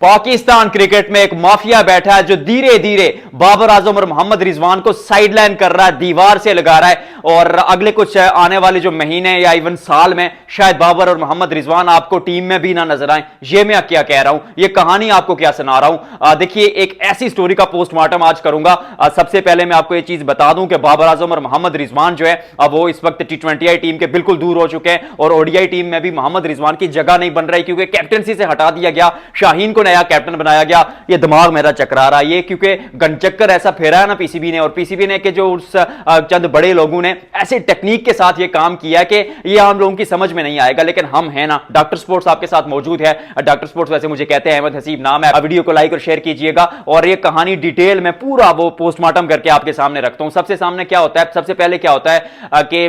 Pakistan cricket में एक mafia बैठा है जो धीरे धीरे बाबर आजम और मोहम्मद रिजवान को साइडलाइन कर रहा है, दीवार से लगा रहा है। और अगले कुछ आने वाले जो महीने या इवन साल में शायद बाबर और मोहम्मद रिजवान आपको टीम में भी ना नजर आए। ये मैं क्या कह रहा हूं, ये कहानी आपको क्या सुना रहा हूं। देखिए, एक ऐसी स्टोरी का पोस्टमार्टम आज करूंगा। सबसे पहले मैं आपको ये चीज बता दूं कि बाबर आजम और मोहम्मद रिजवान जो है वो इस वक्त T20 टीम के बिल्कुल दूर हो चुके हैं और ओडीआई टीम में भी मोहम्मद रिजवान की जगह नहीं बन रही, क्योंकि कैप्टनसी से हटा दिया गया, शाहीन को नया कैप्टन बनाया गया। ये दिमाग मेरा चकरा रहा है ये, क्योंकि गनचक्कर ऐसा फेरा है ना पीसीबी ने, और पीसीबी ने के जो उस चंद बड़े लोगों ने ऐसे टेक्निक के साथ ये काम किया कि ये आम लोगों की समझ में नहीं आएगा। लेकिन हम हैं ना, डॉक्टर स्पोर्ट्स आपके साथ मौजूद है। डॉक्टर स्पोर्ट्स वैसे मुझे कहते हैं, अहमद हसीब नाम है। वीडियो को लाइक और शेयर कीजिएगा और ये कहानी डिटेल में पूरा वो पोस्टमार्टम करके आपके सामने रखता हूं। सबसे सामने क्या होता है, सबसे पहले क्या होता है कि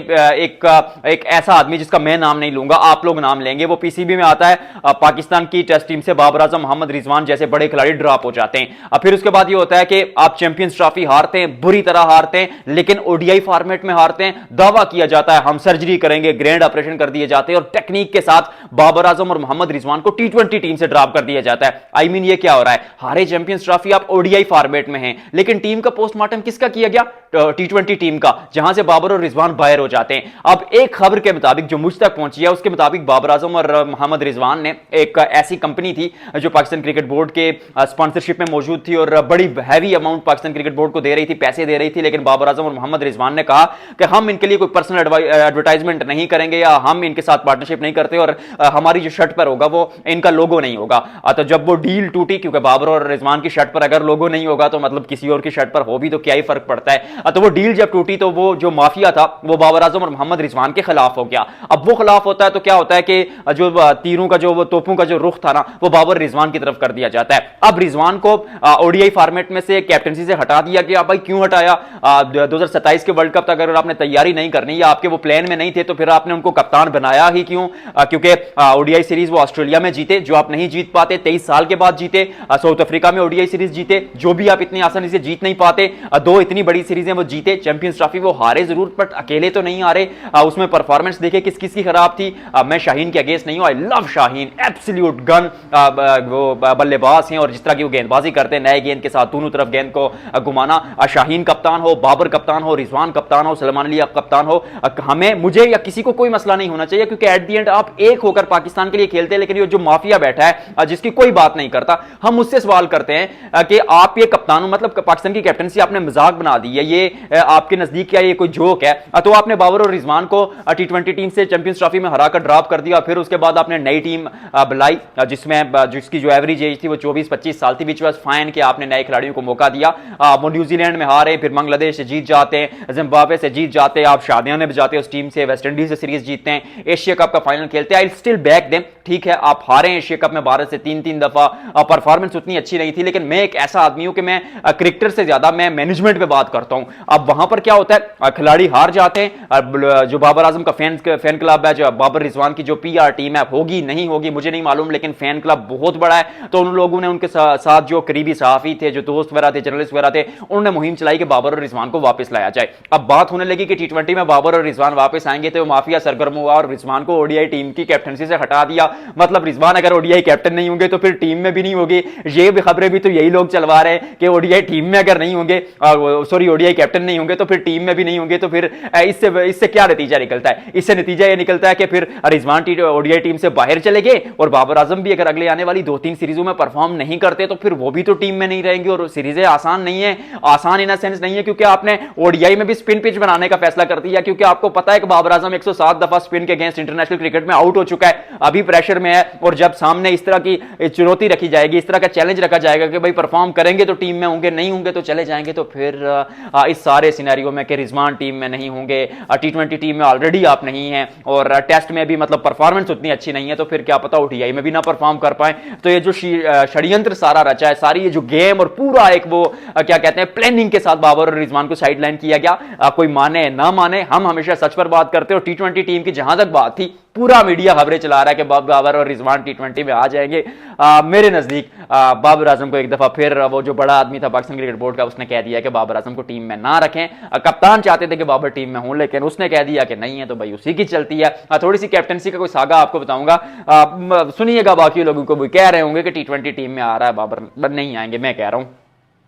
एक ऐसा आदमी जिसका मैं नाम नहीं लूंगा, आप लोग नाम लेंगे, वो पीसीबी में आता है। पाकिस्तान की टेस्ट टीम से बाबर आजम, मोहम्मद रिजवान जैसे बड़े खिलाड़ी ड्रॉप हो जाते हैं। अब फिर उसके बाद ये होता है कि आप चैंपियंस ट्रॉफी हारते हैं, बुरी तरह हारते हैं, लेकिन ओडीआई फॉर्मेट में हारते हैं। दावा किया जाता है हम सर्जरी करेंगे, ग्रैंड ऑपरेशन कर दिए जाते हैं और टेक्निक के साथ बाबर आजम और मोहम्मद रिजवान को T20 टीम से ड्रॉप कर दिया जाता है। आई मीन ये क्या हो रहा है, हारे चैंपियंस ट्रॉफी, आप ओडीआई फॉर्मेट में हैं, लेकिन टीम का पोस्टमार्टम किसका किया गया, T20 टीम का, जहां से बाबर और रिजवान बाहर हो जाते हैं। अब एक खबर के मुताबिक जो मुझ तक पहुंची है, उसके मुताबिक बाबर आजम और मोहम्मद रिजवान ने, एक ऐसी कंपनी थी जो पाकिस्तान क्रिकेट बोर्ड के स्पॉन्सरशिप में मौजूद थी और बड़ी heavy amount Pakistan cricket board को दे रही थी, पैसे दे रही थी, लेकिन बाबर आजम और मोहम्मद रिजवान ने कहा कि हम इनके लिए कोई पर्सनल एडवर्टाइजमेंट नहीं करेंगे या हम इनके साथ पार्टनरशिप नहीं करते और हमारी जो शर्ट पर होगा वो इनका लोगो नहीं होगा। तो जब वो डील टूटी, क्योंकि बाबर और रिजवान की शर्ट पर अगर लोगो नहीं होगा तो मतलब किसी और की शर्ट पर हो भी तो क्या ही फर्क पड़ता है। तो वो डील जब टूटी तो वो जो माफिया था वो बाबर आजम और मोहम्मद रिजवान के खिलाफ हो गया। अब वो खिलाफ होता है तो क्या होता है कि जो तीरों का जो तोपों का जो रुख था ना, वो बाबर रिजवान की तरफ कर दिया जाता है। अब रिजवान को ओडीआई फॉर्मेट में से कैप्टनसी से हटा दिया गया। भाई क्यों हटाया, 2027 के वर्ल्ड कप तक अगर आपने तैयारी नहीं करनी या आपके वो प्लान में नहीं थे तो फिर आपने उनको कप्तान बनाया ही क्यों। क्योंकि ओडीआई सीरीज वो ऑस्ट्रेलिया में जीते, जो आप नहीं जीत पाते, 23 साल के बाद जीते। साउथ अफ्रीका में ओडीआई सीरीज जीते, जो भी आप इतनी आसानी से जीत नहीं पाते। दो इतनी बड़ी सीरीजें वो जीते, चैंपियंस ट्रॉफी वो हारे जरूर, बट अकेले तो नहीं हारे। उसमें परफॉर्मेंस देखे किस किस की खराब थी। मैं शाहीन के अगेंस्ट नहीं हूं, I love Shaheen, absolute gun वो बल्लेबाज हैं और जिस तरह की वो गेंदबाजी करते हैं, नए गेंद के साथ दोनों तरफ गेंद को घुमाना। शाहीन कप्तान हो, बाबर कप्तान हो, रिजवान कप्तान हो, सलमान अली कप्तान हो, हमें, मुझे या किसी को कोई मसला नहीं होना चाहिए, क्योंकि एट द एंड आप एक होकर पाकिस्तान के लिए खेलते हैं। लेकिन ये जो माफिया बैठा है जिसकी कोई बात नहीं करता, हम उससे सवाल करते हैं कि आप ये कप्तान, मतलब पाकिस्तान की कैप्टनसी आपने मजाक बना दी है, ये आपके नजदीक क्या ये कोई जोक है। तो आपने बाबर और रिजवान को T20 टीम से चैंपियंस ट्रॉफी में हराकर ड्रॉप कर दिया। फिर उसके बाद आपने नई टीम बुलाई जिसकी जो एवरेज एज थी वो 24-25 साल थी, विच वाज फाइन कि आपने नए खिलाड़ियों को मौका दिया। वो न्यूजीलैंड में हारे, फिर बांग्लादेश से जीत जाते हैं, जिम्बाब्वे से जीत जाते हैं, आप शादियां में बजाते हैं उस टीम से, वेस्ट इंडीज से सीरीज जीतते हैं, एशिया कप का फाइनल खेलते हैं। आई स्टिल बैक देम, ठीक है आप हारे एशिया कप में भारत से 3-3 दफा, परफॉर्मेंस उतनी अच्छी नहीं थी, लेकिन मैं एक ऐसा आदमी हूं कि मैं क्रिकेटर से ज्यादा मैं मैनेजमेंट पे बात करता हूं। अब वहां पर क्या होता है, खिलाड़ी हार जाते हैं। जो बाबर आजम का फैन क्लब है, जो बाबर रिजवान की जो पीआर टीम है, होगी नहीं होगी मुझे नहीं मालूम, लेकिन फैन क्लब बहुत बड़ा है। तो उन लोगों ने उनके साथ जो करीबी सहाफी थे, जो दोस्त वगैरह थे, जर्नलिस्ट वगैरह थे, उन्होंने मुहिम चलाई कि बाबर और रिजवान को वापस लाया जाए। अब बात होने लगी कि T20 में बाबर और रिजवान वापस आएंगे, तो माफिया सरगर्म हुआ और रिजवान को ओडीआई टीम की कैप्टनसी से हटा दिया। मतलब रिजवान अगर ओडीआई कैप्टन नहीं होंगे तो फिर टीम में भी नहीं होगी। ये भी खबरें भी तो यही लोग चलवा रहे हैं कि ओडीआई टीम में अगर नहीं होंगे, सॉरी ओडीआई कैप्टन नहीं होंगे तो फिर टीम में भी नहीं होंगे। तो फिर इससे क्या नतीजा निकलता है, इससे नतीजा यह निकलता है कि फिर रिजवान ओडीआई टीम से बाहर चले गए और बाबर आजम भी अगर अगले आने वाली 2-3 सीरीजों में परफॉर्म नहीं करते तो फिर वो भी तो टीम में नहीं रहेंगे। और सीरीजें आसान नहीं है, आसान इन सेंस नहीं है, क्योंकि आपने ओडीआई में भी स्पिन पिच बनाने का फैसला कर दिया, क्योंकि आपको पता है कि बाबर आजम 107 दफा स्पिन के अगेंस्ट इंटरनेशनल क्रिकेट में आउट हो चुका है, अभी प्रेशर में है। और जब सामने इस तरह की चुनौती रखी जाएगी, इस तरह का चैलेंज रखा जाएगा कि भाई परफॉर्म करेंगे तो टीम में होंगे, नहीं होंगे तो चले जाएंगे, तो फिर इस सारे सिनेरियो में कि रिजवान टीम में नहीं होंगे, T20 टीम में ऑलरेडी आप नहीं हैं और टेस्ट में भी मतलब परफॉर्मेंस उतनी अच्छी नहीं है, तो फिर क्या पता ओडीआई में भी ना परफॉर्म कर पाए। तो ये जो षड्यंत्र सारा रचा है, सारी ये जो गेम और पूरा एक वो क्या कहते हैं प्लानिंग के साथ बाबर और रिजवान को साइडलाइन किया गया। कोई माने ना माने, हम हमेशा सच पर बात करते हो। T20 टीम की जहां तक बात थी, पूरा मीडिया खबरें चला रहा है कि बाबर और रिजवान T20 में आ जाएंगे। मेरे नजदीक बाबर आजम को एक दफा फिर वो जो बड़ा आदमी था पाकिस्तान क्रिकेट बोर्ड का, उसने कह दिया कि बाबर आजम को टीम में ना रखें। कप्तान चाहते थे कि बाबर टीम में हो, लेकिन उसने कह दिया कि नहीं है, तो भाई उसी की चलती है। थोड़ी सी कैप्टनसी का कोई सागा आपको बताऊंगा, सुनिएगा। बाकी लोगों को भी कह रहे होंगे कि T20 टीम में आ रहा है बाबर, नहीं आएंगे, मैं कह रहा हूं।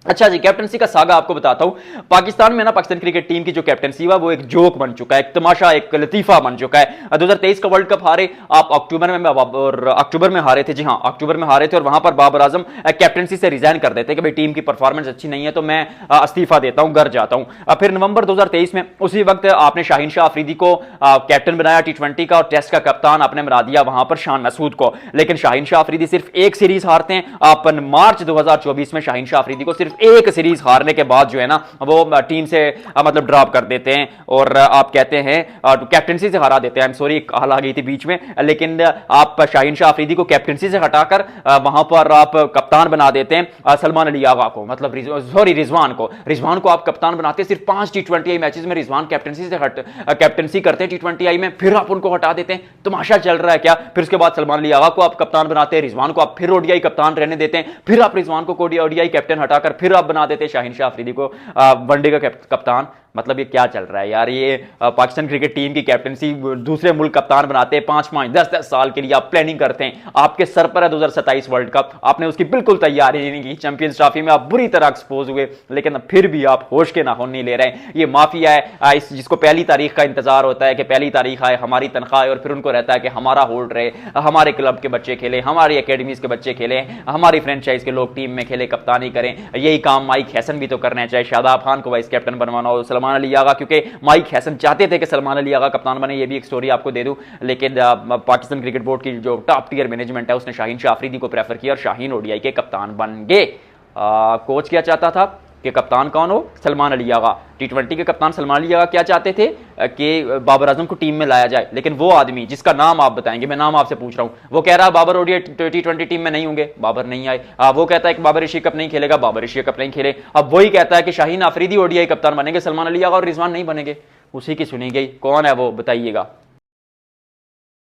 अच्छा जी, कैप्टनसी का सागा आपको बताता हूं। पाकिस्तान में ना पाकिस्तान क्रिकेट टीम की जो कैप्टनसी हुआ वो एक जोक बन चुका है, एक तमाशा, एक लतीफा बन चुका है। 2023 का वर्ल्ड कप हारे आप अक्टूबर में, और अक्टूबर में हारे थे। जी हां, अक्टूबर में हारे थे, और वहां पर बाबर आजम कैप्टनसी से रिजाइन कर देते कि भाई टीम की परफॉर्मेंस अच्छी नहीं है तो मैं इस्तीफा देता हूं, घर जाता हूं। फिर नवंबर 2023 में उसी वक्त आपने शाहीन शाह अफरीदी को कैप्टन बनाया T20 का, और टेस्ट का कप्तान आपने बना दिया वहां पर शान मसूद को। लेकिन शाहीन शाह अफरीदी सिर्फ एक सीरीज हारते हैं। आप मार्च 2024 में शाहीन शाह अफरीदी को सिर्फ एक सीरीज हारने के बाद जो है ना वो टीम से मतलब ड्रॉप कर देते हैं, और आप कहते हैं कैप्टनसी से हरा देते हैं। आई एम सॉरी, कॉल आ गई थी बीच में, लेकिन आप शाहीन शाह अफरीदी को कैप्टनसी से हटाकर वहां पर आप कप्तान बना देते हैं सलमान अली आगा को, मतलब सॉरी रिजवान को आप कप्तान बनाते हैं। सिर्फ 5 T20 मैचेस में रिजवान कैप्टनसी करते हैं T20 में, फिर आप उनको हटा देते हैं। तमाशा चल रहा है क्या? फिर उसके बाद सलमान अली आगा को आप कप्तान बनाते हैं, रिजवान को आप फिर ODI कप्तान रहने देते हैं, फिर आप रिजवान को ODI कैप्टन हटाकर फिर आप बना देते हैं शाहीन शाह अफरीदी को वनडे का कप्तान। मतलब ये क्या चल रहा है यार? ये पाकिस्तान क्रिकेट टीम की कैप्टनसी दूसरे मुल्क कप्तान बनाते हैं 5-5, 10-10 साल के लिए, आप प्लानिंग करते हैं। आपके सर पर है 2027 वर्ल्ड कप, आपने उसकी बिल्कुल तैयारी नहीं की। चैंपियंस ट्रॉफी में आप बुरी तरह एक्सपोज हुए, लेकिन फिर भी आप होश के नाखून नहीं ले रहे हैं। ये माफिया है जिसको पहली तारीख का इंतजार होता है कि पहली तारीख आए, हमारी तनख्वाह, और फिर उनको रहता है कि हमारा होल्ड रहे, हमारे क्लब के बच्चे खेले, हमारी अकेडमीज के बच्चे खेले, हमारी फ्रेंचाइज के लोग टीम में खेले, कप्तानी करें। यही काम माइक हैसन भी तो करना है, चाहे शादाब खान को वाइस कैप्टन बनवाना हो, सलमान अली आगा, क्योंकि माइक हैसन चाहते थे कि सलमान अली आगा कप्तान बने। ये भी एक स्टोरी आपको दे दूं, लेकिन पाकिस्तान क्रिकेट बोर्ड की जो टॉप टियर मैनेजमेंट है उसने शाहीन शाह अफरीदी को प्रेफर किया, और शाहीन ODI के कप्तान बन गए। कोच क्या चाहता था कि कप्तान कौन हो? सलमान अली आगा। T20 के कप्तान सलमान अली आगा क्या चाहते थे कि बाबर आजम को टीम में लाया जाए, लेकिन वो आदमी जिसका नाम आप बताएंगे, मैं नाम आपसे पूछ रहा हूं, वो कह रहा है बाबर ODI T20 टीम में नहीं होंगे, बाबर नहीं आए। वो कहता है कि बाबर एशिया कप नहीं खेलेगा, बाबर एशिया कप नहीं खेले। अब वही कहता है कि शाहीन अफरीदी ODI कप्तान बनेंगे, सलमान अली आगा और रिजवान नहीं बनेंगे। उसी की सुनी गई। कौन है वो, बताइएगा।